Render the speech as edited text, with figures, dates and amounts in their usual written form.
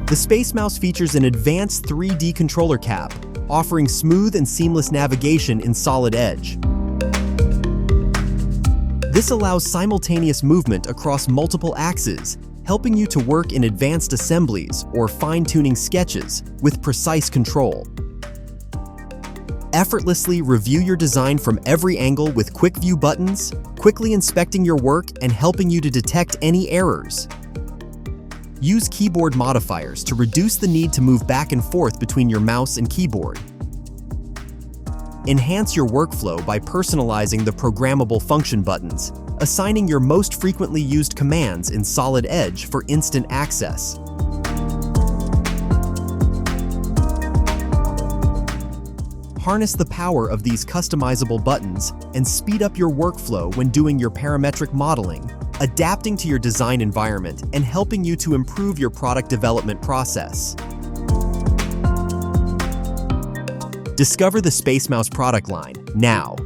The SpaceMouse features an advanced 3D controller cap, offering smooth and seamless navigation in solid edge. This allows simultaneous movement across multiple axes, helping you to work in advanced assemblies or fine-tuning sketches with precise control. Effortlessly review your design from every angle with quick view buttons, quickly inspecting your work and helping you to detect any errors. Use keyboard modifiers to reduce the need to move back and forth between your mouse and keyboard. Enhance your workflow by personalizing the programmable function buttons, assigning your most frequently used commands in solid edge for instant access. Harness the power of these customizable buttons and speed up your workflow when doing your parametric modeling, adapting to your design environment and helping you to improve your product development process. Discover the SpaceMouse product line now.